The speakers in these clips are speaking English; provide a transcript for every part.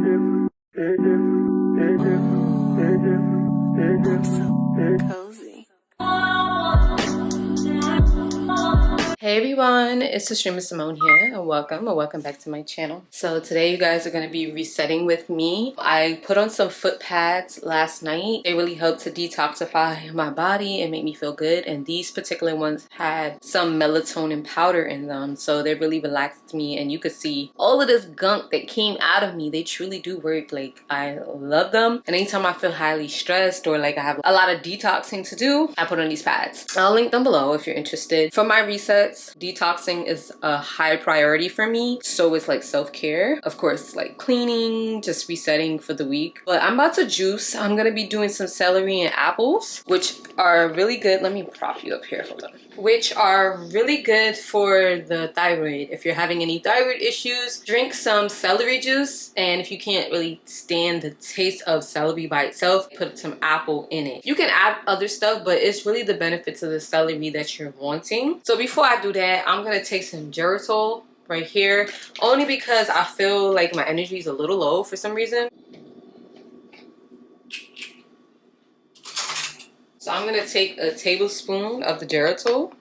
I'm so cozy. Hey everyone, it's Astrema Simone here, and welcome back to my channel. So today you guys are going to be resetting with me. I put on some foot pads last night. They really helped to detoxify my body and make me feel good, and these particular ones had some melatonin powder in them, so they really relaxed me, and you could see all of this gunk that came out of me. They truly do work. Like, I love them, and anytime I feel highly stressed or like I have a lot of detoxing to do, I put on these pads. I'll link them below if you're interested. For my resets, detoxing is a high priority for me. So it's like self-care. Of course, like cleaning, just resetting for the week. But I'm about to juice. I'm gonna be doing some celery and apples, which are really good. Let me prop you up here, hold on. Which are really good for the thyroid. If you're having any thyroid issues, drink some celery juice. And if you can't really stand the taste of celery by itself, put some apple in it. You can add other stuff, but it's really the benefits of the celery that you're wanting. So before I do that, I'm gonna take some Geritol right here, only because I feel like my energy is a little low for some reason. So I'm gonna take a tablespoon of the Geritol.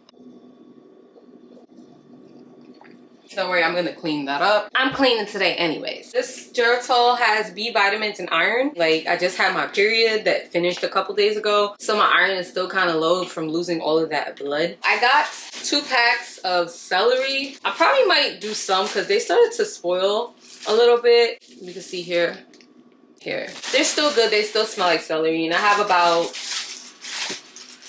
Don't worry, I'm gonna clean that up. I'm cleaning today anyways. This Geritol has B vitamins and iron. Like, I just had my period that finished a couple days ago, so my iron is still kind of low from losing all of that blood. I got 2 packs of celery. I probably might do some because they started to spoil a little bit. You can see here. They're still good. They still smell like celery, and I have about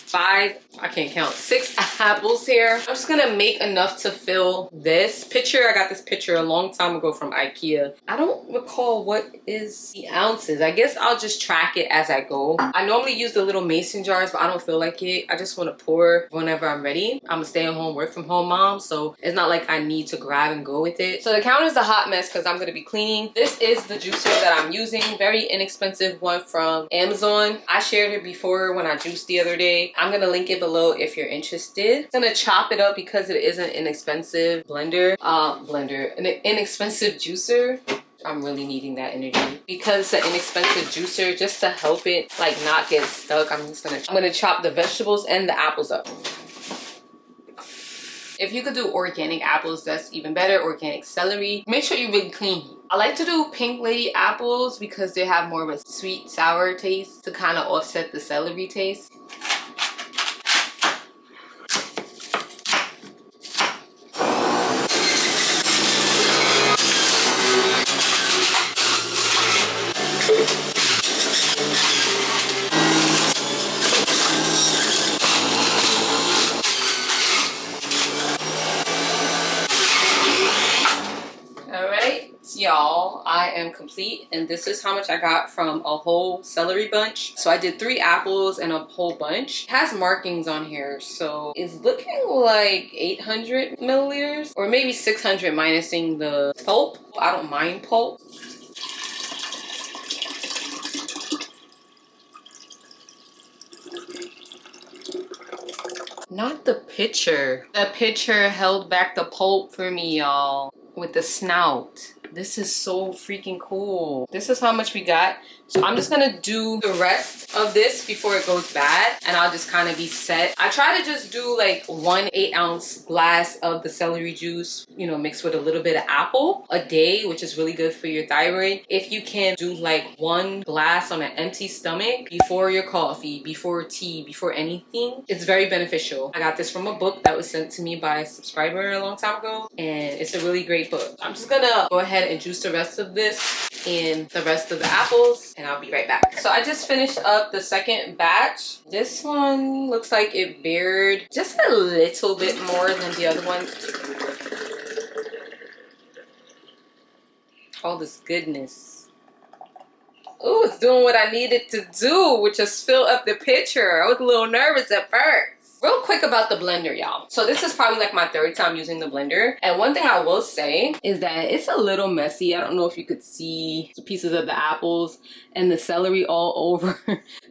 6 apples here. I'm just gonna make enough to fill this pitcher. I got this pitcher a long time ago from IKEA. I don't recall what is the ounces. I guess I'll just track it as I go. I normally use the little mason jars, but I don't feel like it. I just want to pour whenever I'm ready. I'm a stay-at-home, work-from-home mom, so it's not like I need to grab and go with it. So the counter's a hot mess because I'm gonna be cleaning. This is the juicer that I'm using. Very inexpensive one from Amazon. I shared it before when I juiced the other day. I'm gonna link it below if you're interested. I'm gonna chop it up because it is an inexpensive an inexpensive juicer. I'm really needing that energy because it's an inexpensive juicer, just to help it like not get stuck. I'm gonna chop the vegetables and the apples up. If you could do organic apples, that's even better. Organic celery. Make sure you really clean. I like to do pink lady apples because they have more of a sweet sour taste to kind of offset the celery taste. Y'all, I am complete, and this is how much I got from a whole celery bunch. So I did 3 apples and a whole bunch. It has markings on here, so it's looking like 800 milliliters or maybe 600 minusing the pulp. I don't mind pulp. Not the pitcher. The pitcher held back the pulp for me, y'all, with the snout. This is so freaking cool. This is how much we got. So I'm just gonna do the rest of this before it goes bad, and I'll just kind of be set. I try to just do like 1 8-ounce glass of the celery juice, you know, mixed with a little bit of apple a day, which is really good for your thyroid. If you can do like 1 glass on an empty stomach before your coffee, before tea, before anything, it's very beneficial. I got this from a book that was sent to me by a subscriber a long time ago, and it's a really great book. I'm just gonna go ahead and juice the rest of this in the rest of the apples, and I'll be right back. So I just finished up the second batch. This one looks like it bared just a little bit more than the other one. All this goodness. Oh, it's doing what I needed to do, which is fill up the pitcher. I was a little nervous at first. Real quick about the blender, y'all. So this is probably like my third time using the blender. And one thing I will say is that it's a little messy. I don't know if you could see pieces of the apples and the celery all over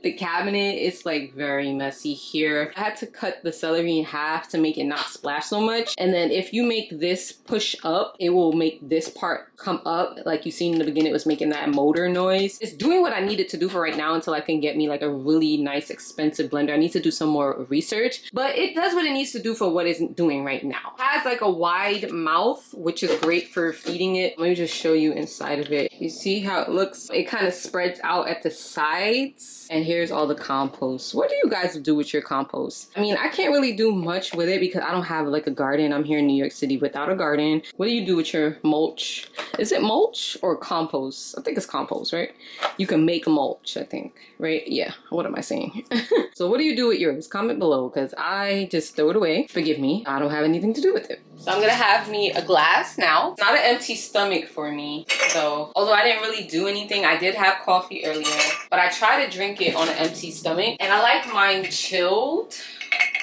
the cabinet. It's like very messy here. I had to cut the celery in half to make it not splash so much. And then if you make this push up, it will make this part come up. Like you seen in the beginning, it was making that motor noise. It's doing what I needed to do for right now until I can get me like a really nice expensive blender. I need to do some more research, but it does what it needs to do for what it's doing right now. It has like a wide mouth, which is great for feeding it. Let me just show you inside of it. You see how it looks? It kind of spreads out at the sides. And here's all the compost. What do you guys do with your compost? I mean, I can't really do much with it because I don't have like a garden. I'm here in New York City without a garden. What do you do with your mulch? Is it mulch or compost? I think it's compost, right? You can make mulch, I think, right? Yeah, what am I saying? So what do you do with yours? Comment below, because I just throw it away. Forgive me, I don't have anything to do with it. So I'm gonna have me a glass now. It's not an empty stomach for me, so although I didn't really do anything, I did have coffee earlier, but I try to drink it on an empty stomach, and I like mine chilled,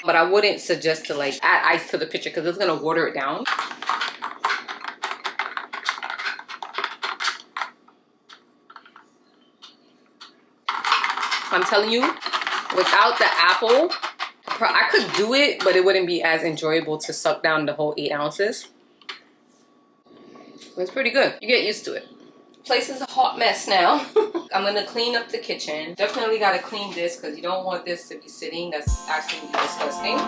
but I wouldn't suggest to like add ice to the pitcher because it's gonna water it down. I'm telling you, without the apple, I could do it, but it wouldn't be as enjoyable to suck down the whole 8 ounces. But it's pretty good. You get used to it. Place is a hot mess now. I'm gonna clean up the kitchen. Definitely gotta clean this because you don't want this to be sitting. That's actually disgusting.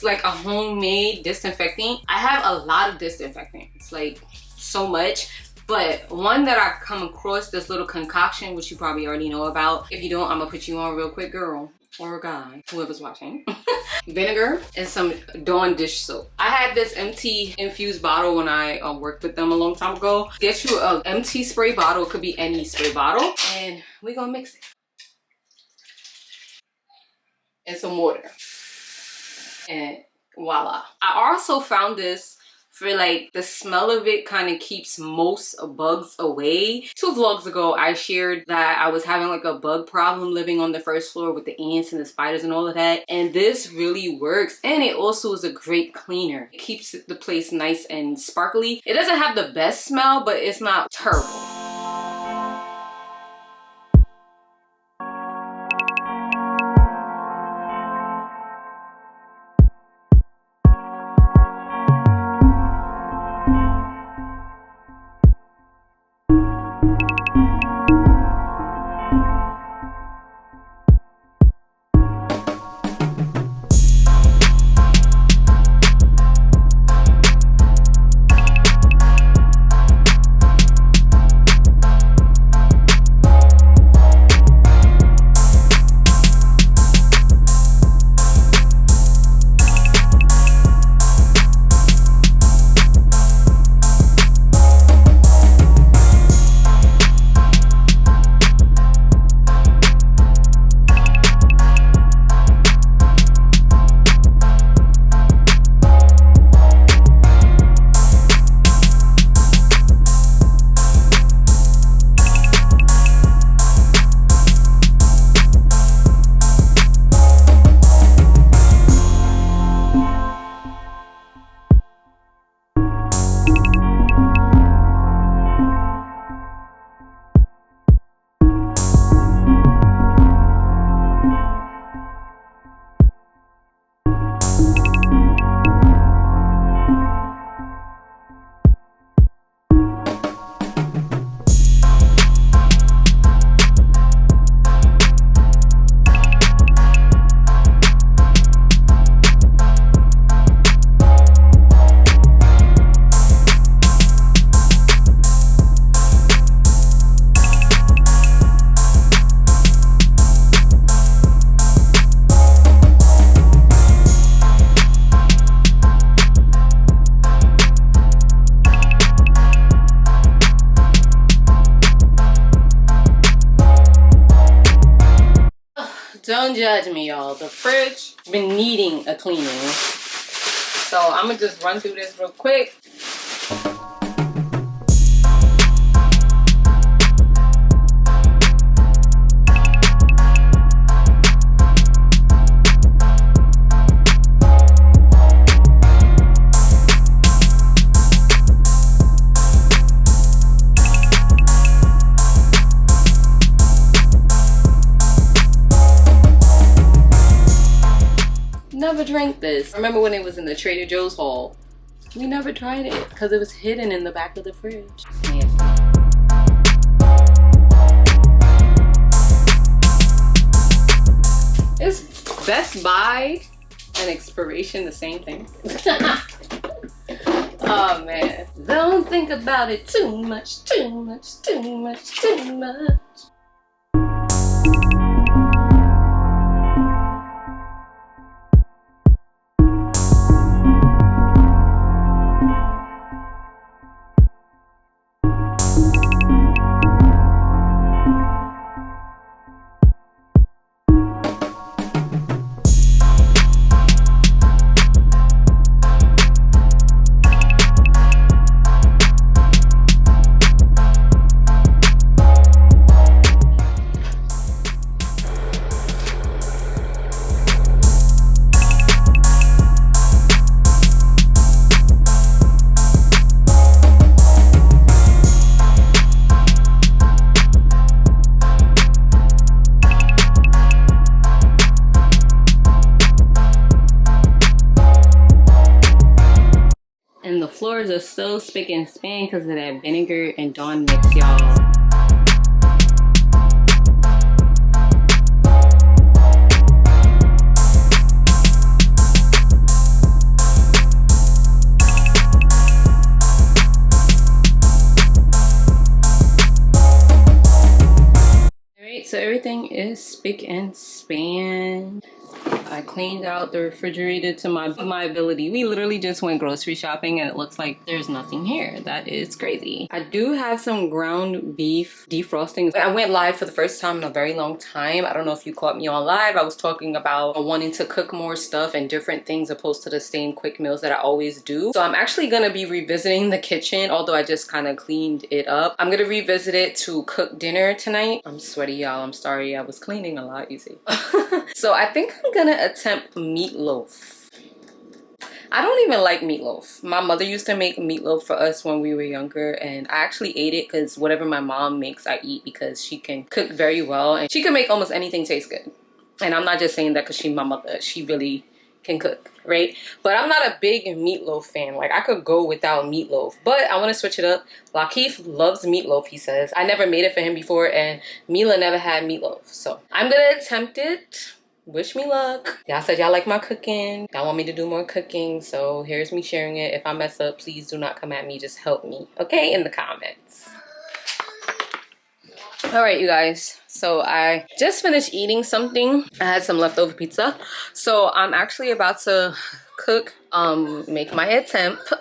Like a homemade disinfectant. I have a lot of disinfectant. It's like so much, but one that I come across, this little concoction, which you probably already know about. If you don't, I'm gonna put you on real quick, girl or guy, whoever's watching. Vinegar and some Dawn dish soap. I had this empty infused bottle when I worked with them a long time ago. Get you an empty spray bottle. It could be any spray bottle, and we're gonna mix it and some water. And voila. I also found this for like the smell of it kind of keeps most bugs away. 2 vlogs ago I shared that I was having like a bug problem living on the first floor with the ants and the spiders and all of that, and this really works. And it also is a great cleaner. It keeps the place nice and sparkly. It doesn't have the best smell, but it's not terrible. Don't judge me, y'all. The fridge been needing a cleaning. So I'm gonna just run through this real quick. Never drank this. I remember when it was in the Trader Joe's haul. We never tried it because it was hidden in the back of the fridge. Yes. Is Best Buy and expiration the same thing? Oh man. Don't think about it too much, too much, too much, too much. And the floors are so spick and span because of that vinegar and Dawn mix, y'all. Alright, so everything is spick and span. I cleaned out the refrigerator to my ability. We literally just went grocery shopping and it looks like there's nothing here. That is crazy. I do have some ground beef defrosting. I went live for the first time in a very long time. I don't know if you caught me on live. I was talking about wanting to cook more stuff and different things opposed to the same quick meals that I always do. So I'm actually gonna be revisiting the kitchen, although I just kind of cleaned it up. I'm gonna revisit it to cook dinner tonight. I'm sweaty, y'all. I'm sorry. I was cleaning a lot, you see. So I think I'm gonna attempt meatloaf. I don't even like meatloaf. My mother used to make meatloaf for us when we were younger, and I actually ate it because whatever my mom makes I eat because she can cook very well and she can make almost anything taste good. And I'm not just saying that because she's my mother. She really can cook, right? But I'm not a big meatloaf fan. Like, I could go without meatloaf, but I want to switch it up. Lakeith loves meatloaf, he says. I never made it for him before, and Mila never had meatloaf. So I'm gonna attempt it. Wish me luck. Y'all said y'all like my cooking. Y'all want me to do more cooking, so here's me sharing it. If I mess up, please do not come at me. Just help me, okay? In the comments. All right, you guys. So I just finished eating something. I had some leftover pizza. So I'm actually about to cook, make my attempt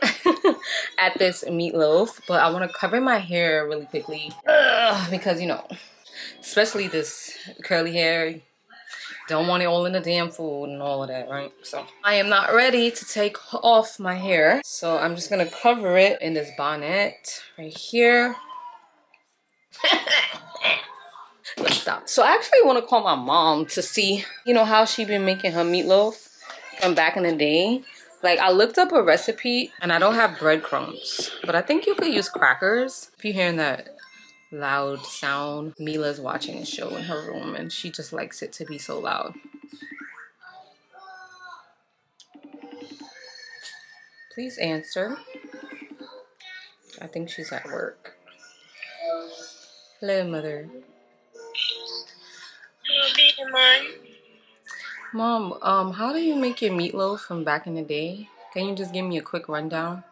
at this meatloaf. But I want to cover my hair really quickly. Because, you know, especially this curly hair. Don't want it all in the damn food and all of that, right? So I am not ready to take off my hair. So I'm just gonna cover it in this bonnet right here. Let's stop. So I actually want to call my mom to see, you know, how she been making her meatloaf from back in the day. Like, I looked up a recipe and I don't have breadcrumbs, but I think you could use crackers. If you're hearing that loud sound, Mila's watching a show in her room and she just likes it to be so loud. Please answer. I think she's at work. Hello, mother. Hello, Mom, how do you make your meatloaf from back in the day? Can you just give me a quick rundown?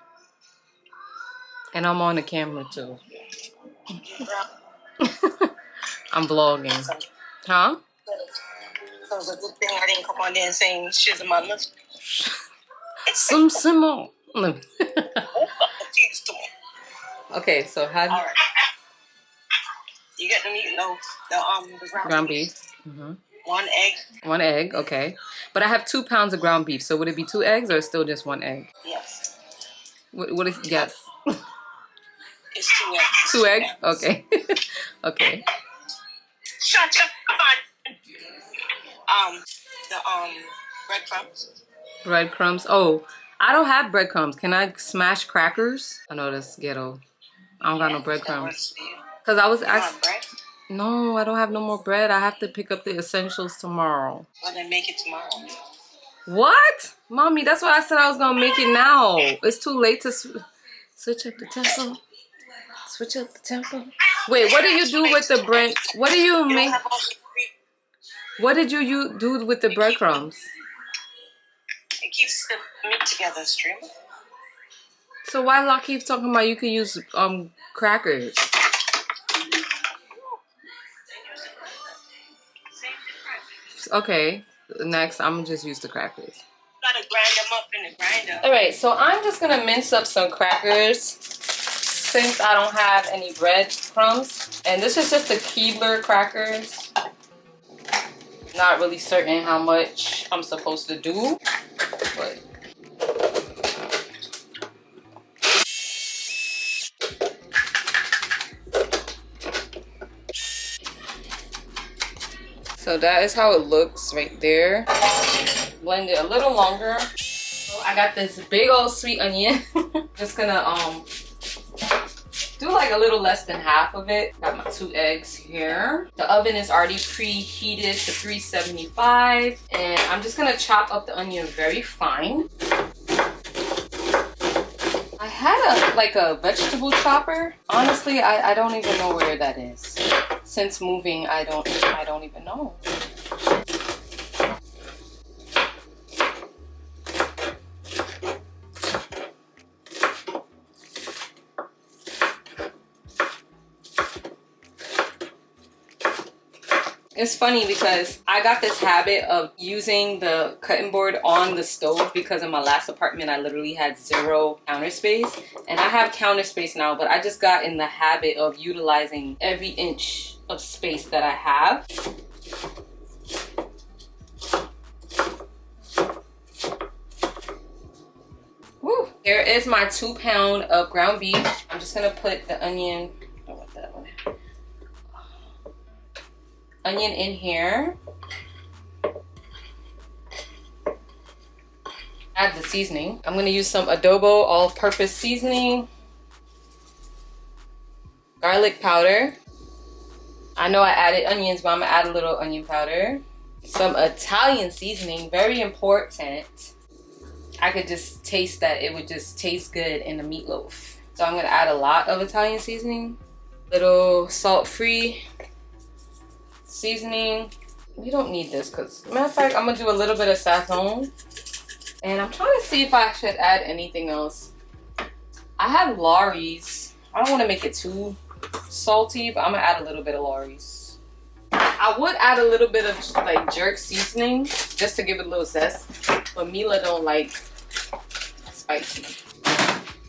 And I'm on the camera too. I'm vlogging. Huh? So it's a good thing I didn't come on there and saying she's my love. Some Simone. Okay, so how do you get the meatloaf, the ground beef? Mm-hmm. 1 egg, okay. But I have 2 pounds of ground beef, so would it be 2 eggs or still just 1 egg? Yes. What is, yes? It's 2 eggs. 2 eggs? Okay. Okay. Shut up, come on. The breadcrumbs. Breadcrumbs. Oh, I don't have breadcrumbs. Can I smash crackers? I know that's ghetto. I don't got no breadcrumbs. Cause I was asking. No, I don't have no more bread. I have to pick up the essentials tomorrow. Well, then make it tomorrow. What? Mommy, that's what I said I was gonna make it now. It's too late to switch up the tempo. Switch up the tempo. Wait, what do you do with the bread? What do you make? What did you do with the breadcrumbs? It keeps the meat together, Stream. So why y'all keep talking about you can use crackers? Okay, next I'm gonna just use the crackers. Gotta grind them up in the grinder. All right, so I'm just gonna mince up some crackers since I don't have any breadcrumbs, and this is just the Keebler crackers. Not really certain how much I'm supposed to do, but. So that is how it looks right there. Blend it a little longer. So I got this big old sweet onion. Just gonna do like a little less than half of it. Got my 2 eggs here. The oven is already preheated to 375, and I'm just gonna chop up the onion very fine. I had a vegetable chopper. Honestly, I don't even know where that is. Since moving, I don't even know. It's funny because I got this habit of using the cutting board on the stove because in my last apartment I literally had 0 counter space, and I have counter space now, but I just got in the habit of utilizing every inch of space that I have. Woo. Here is my 2 pound of ground beef. I'm just gonna put the onion, I don't want that one. Onion in here. Add the seasoning. I'm gonna use some adobo all-purpose seasoning. Garlic powder. I know I added onions, but I'm gonna add a little onion powder. Some Italian seasoning, very important. I could just taste that it would just taste good in the meatloaf. So I'm gonna add a lot of Italian seasoning. Little salt-free seasoning. We don't need this because, matter of fact, I'm gonna do a little bit of sazon. And I'm trying to see if I should add anything else. I have Lawry's. I don't want to make it too salty, but I'm gonna add a little bit of Lawry's. I would add a little bit of like jerk seasoning just to give it a little zest, but Mila don't like spicy.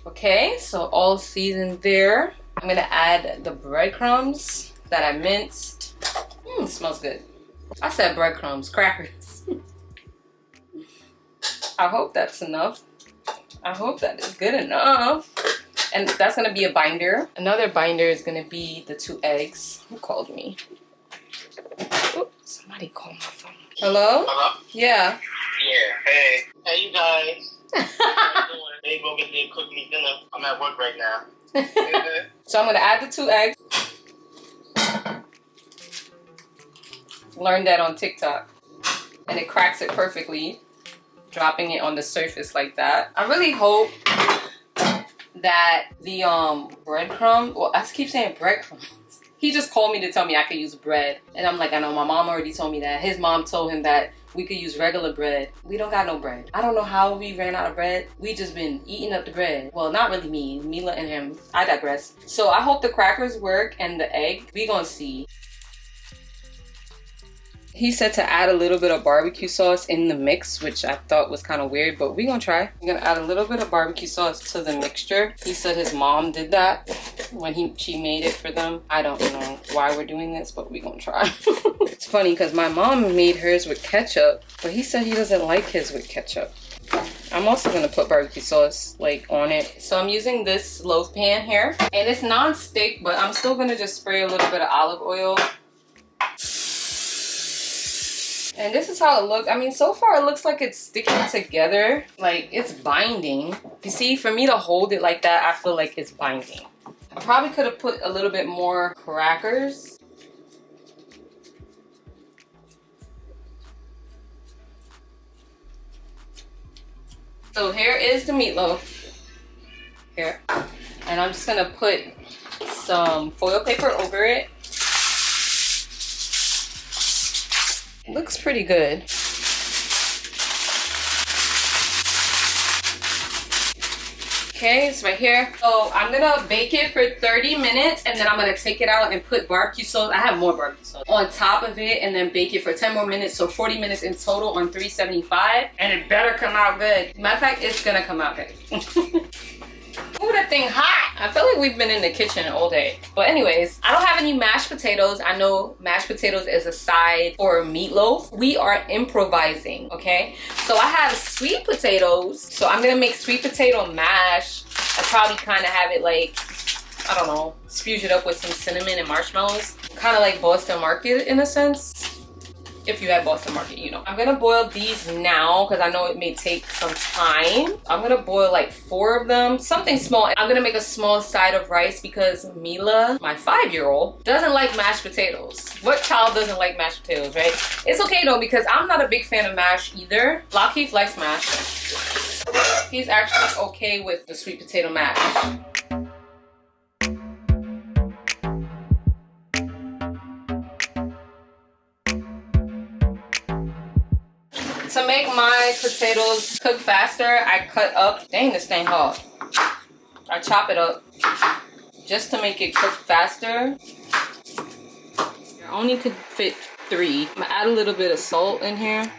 Okay, so all seasoned there. I'm gonna add the breadcrumbs that I minced. It smells good. I said breadcrumbs, crackers. I hope that's enough. I hope that is good enough. And that's gonna be a binder. Another binder is gonna be the 2 eggs. Who called me? Oh, somebody called my phone. Hello? Hello? Yeah. Yeah. Hey. Hey, you guys. How you doing? They go get me cook me dinner. I'm at work right now. So I'm gonna add the 2 eggs. Learned that on TikTok. And it cracks it perfectly. Dropping it on the surface like that. I really hope that the breadcrumb, well, I keep saying breadcrumbs. He just called me to tell me I could use bread. And I'm like, I know my mom already told me that. His mom told him that we could use regular bread. We don't got no bread. I don't know how we ran out of bread. We just been eating up the bread. Well, not really me, Mila and him. I digress. So I hope the crackers work and the egg. We gonna see. He said to add a little bit of barbecue sauce in the mix, which I thought was kind of weird, but we're gonna try. I'm gonna add a little bit of barbecue sauce to the mixture. He said his mom did that. when she made it for them. I don't know why we're doing this, but we're gonna try. It's funny because my mom made hers with ketchup, but he said he doesn't like his with ketchup. I'm also gonna put barbecue sauce like on it. So I'm using this loaf pan here, and it's non-stick, but I'm still gonna just spray a little bit of olive oil. And this is how it looks. I mean, so far it looks like it's sticking together, like it's binding. You see, for me to hold it like that, I feel like it's binding. I probably could have put a little bit more crackers. So here is the meatloaf. Here. And I'm just gonna put some foil paper over it. Looks pretty good. Okay, it's right here. So I'm gonna bake it for 30 minutes and then I'm gonna take it out and put barbecue sauce. I have more barbecue sauce on top of it and then bake it for 10 more minutes. So 40 minutes in total on 375. And it better come out good. Matter of fact, it's gonna come out good. Ooh, that thing hot. I feel like we've been in the kitchen all day. But anyways, I don't have any mashed potatoes. I know mashed potatoes is a side for meatloaf. We are improvising, okay? So I have sweet potatoes. So I'm gonna make sweet potato mash. I probably kind of have it like, I don't know, spruce it up with some cinnamon and marshmallows. Kind of like Boston Market in a sense. If you had Boston Market, you know. I'm gonna boil these now because I know it may take some time. I'm gonna boil like 4 of them, something small. I'm gonna make a small side of rice because Mila, my 5-year-old, doesn't like mashed potatoes. What child doesn't like mashed potatoes, right? It's okay though because I'm not a big fan of mash either. Lakeith likes mash. He's actually okay with the sweet potato mash. To make my potatoes cook faster, I cut up, dang this thing hard. I chop it up just to make it cook faster. I only could fit 3. I'm gonna add a little bit of salt in here.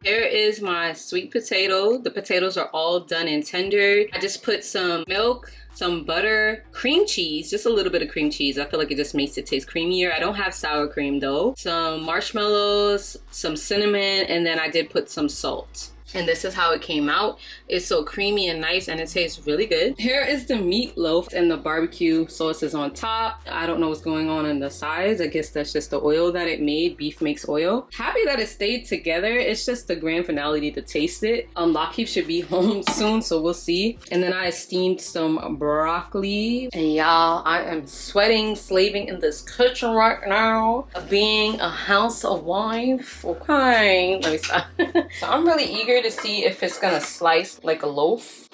Here is my sweet potato. The potatoes are all done and tendered. I just put some milk, some butter, cream cheese, just a little bit of cream cheese. I feel like it just makes it taste creamier. I don't have sour cream though. Some marshmallows, some cinnamon, and then I did put some salt. And this is how it came out. It's so creamy and nice and it tastes really good. Here is the meatloaf and the barbecue sauce is on top. I don't know what's going on the sides. I guess that's just the oil that it made. Beef makes oil. Happy that it stayed together. It's just the grand finale to taste it. Lakeith should be home soon, so we'll see. And then I steamed some broccoli. And y'all, I am sweating, slaving in this kitchen right now. Being a housewife. Okay, let me stop. So I'm really eager to see if it's gonna slice like a loaf.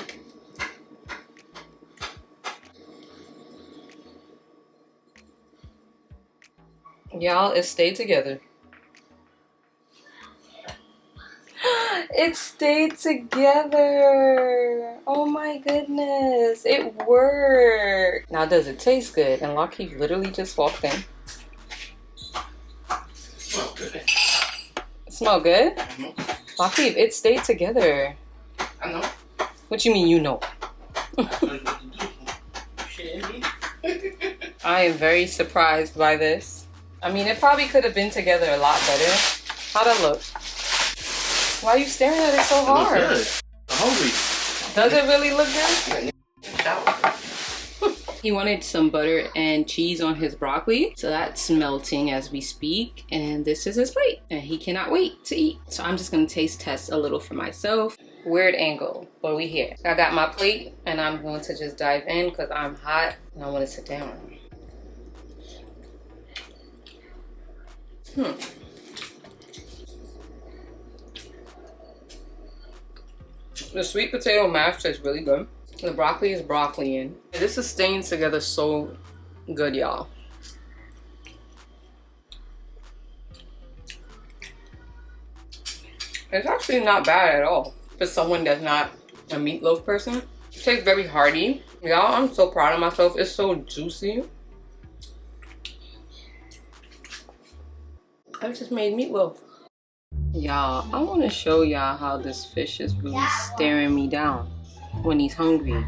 Y'all, it stayed together. It stayed together. Oh my goodness, it worked. Now does it taste good? And Lakeith literally just walked in. Smell good. Smell good? Mm-hmm. Lakeith, it stayed together. I know. What you mean you know? I am very surprised by this. I mean, it probably could have been together a lot better. How'd that look? Why are you staring at it so hard? It looks good. I'm hungry. Does it really look good? Yeah. He wanted some butter and cheese on his broccoli. So that's melting as we speak. And this is his plate. And he cannot wait to eat. So I'm just going to taste test a little for myself. Weird angle, but we here. I got my plate and I'm going to just dive in because I'm hot and I want to sit down. The sweet potato mash tastes really good. The broccoli is broccoli-ing. This is staying together so good, y'all. It's actually not bad at all for someone that's not a meatloaf person. It tastes very hearty. Y'all, I'm so proud of myself. It's so juicy. I just made meatloaf. Y'all, I want to show y'all how this fish is really staring me down when he's hungry.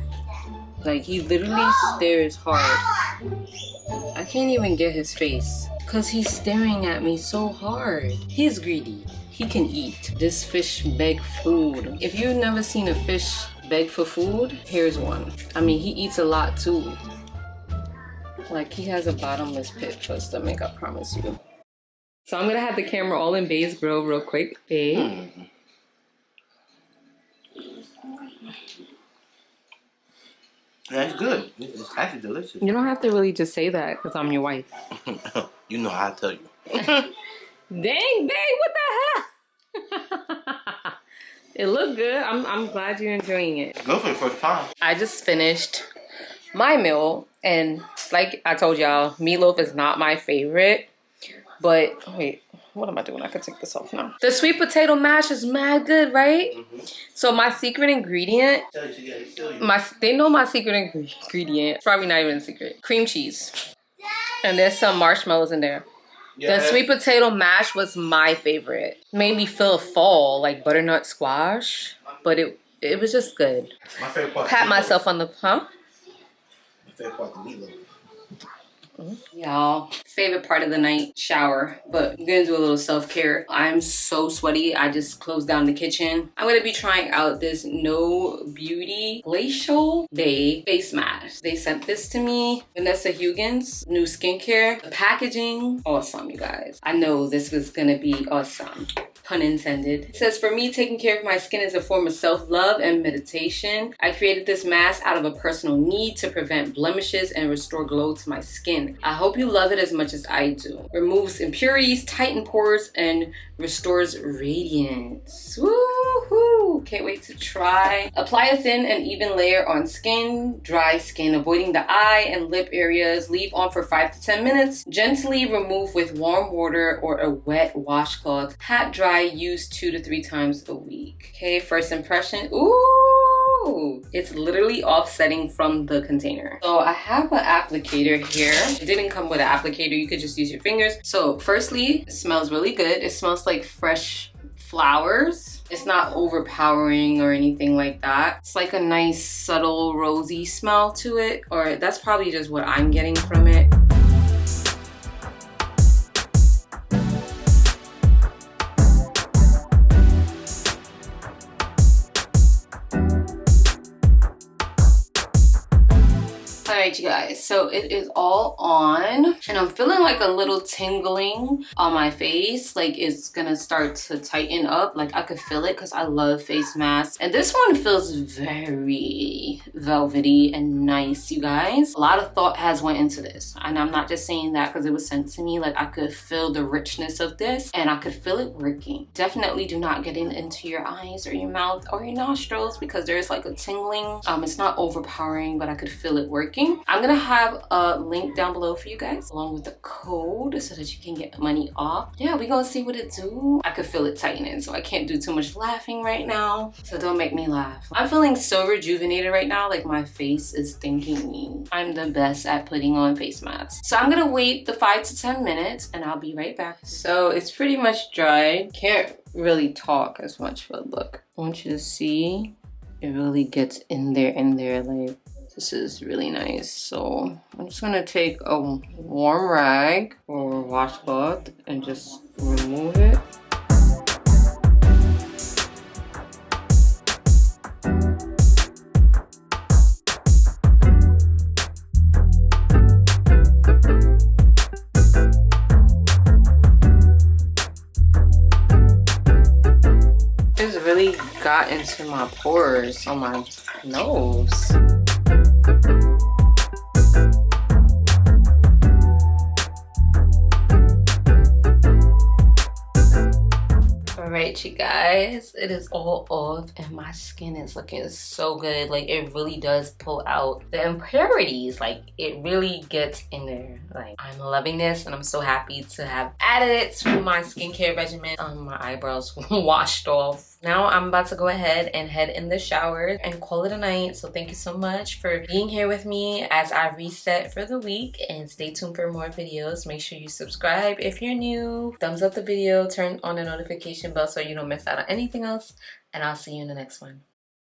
Like, he literally stares hard. I can't even get his face because he's staring at me so hard. He's greedy. He can eat. This fish beg food. If you've never seen a fish beg for food, here's one. I mean, he eats a lot too. Like, he has a bottomless pit for his stomach, I promise you. So I'm gonna have the camera all in Bae's grill real quick. Bae. That's good. It's actually delicious. You don't have to really just say that because I'm your wife. You know how I tell you. Dang, Bae, what the hell? It looked good. I'm glad you're enjoying it. Go for the first time. I just finished my meal, and like I told y'all, meatloaf is not my favorite. But wait, what am I doing? I could take this off now. The sweet potato mash is mad good, right? So my secret ingredient, they know my secret ingredient. It's probably not even a secret. Cream cheese. And there's some marshmallows in there. Yeah. The sweet potato mash was my favorite. Made me feel fall, like butternut squash. But it was just good. My favorite part. Pat myself on the, My favorite part, the meatloaf. Y'all, favorite part of the night, shower. But I'm gonna do a little self-care. I'm so sweaty. I just closed down the kitchen. I'm gonna be trying out this No Beauty Glacial Day face mask. They sent this to me. Vanessa Hugens, new skincare. The packaging, awesome, you guys. I know this was gonna be awesome. Pun intended. It says, for me, taking care of my skin is a form of self-love and meditation. I created this mask out of a personal need to prevent blemishes and restore glow to my skin. I hope you love it as much as I do. Removes impurities, tightens pores, and restores radiance. Woohoo! Can't wait to try. Apply a thin and even layer on skin, dry skin, avoiding the eye and lip areas. Leave on for 5 to 10 minutes. Gently remove with warm water or a wet washcloth. Pat dry, use 2 to 3 times a week. Okay, first impression. Ooh! It's literally offsetting from the container. So I have an applicator here. It didn't come with an applicator. You could just use your fingers. So firstly, it smells really good. It smells like fresh flowers. It's not overpowering or anything like that. It's like a nice subtle rosy smell to it, or that's probably just what I'm getting from it. Alright, you guys, so it is all on and I'm feeling like a little tingling on my face. Like it's gonna start to tighten up. Like I could feel it because I love face masks. And this one feels very velvety and nice, you guys. A lot of thought has went into this. And I'm not just saying that because it was sent to me. Like I could feel the richness of this and I could feel it working. Definitely do not get it into your eyes or your mouth or your nostrils because there's like a tingling. It's not overpowering, but I could feel it working. I'm gonna have a link down below for you guys along with the code so that you can get money off. Yeah, we gonna see what it do. I could feel it tightening, so I can't do too much laughing right now, so don't make me laugh. I'm feeling so rejuvenated right now. Like my face is thanking me. I'm the best at putting on face masks. So I'm gonna wait the 5 to 10 minutes and I'll be right back. So it's pretty much dried. Can't really talk as much, but look, I want you to see it really gets in there like. This is really nice. So I'm just gonna take a warm rag or washcloth and just remove it. It's really got into my pores on my nose. Alright, you guys, it is all off and my skin is looking so good. Like it really does pull out the impurities. Like it really gets in there. Like I'm loving this and I'm so happy to have added it to my skincare regimen. My eyebrows washed off Now I'm about to go ahead and head in the shower and call it a night. So thank you so much for being here with me as I reset for the week, and stay tuned for more videos. Make sure you subscribe if you're new, thumbs up the video, turn on the notification bell so you don't miss out on anything else, and I'll see you in the next one.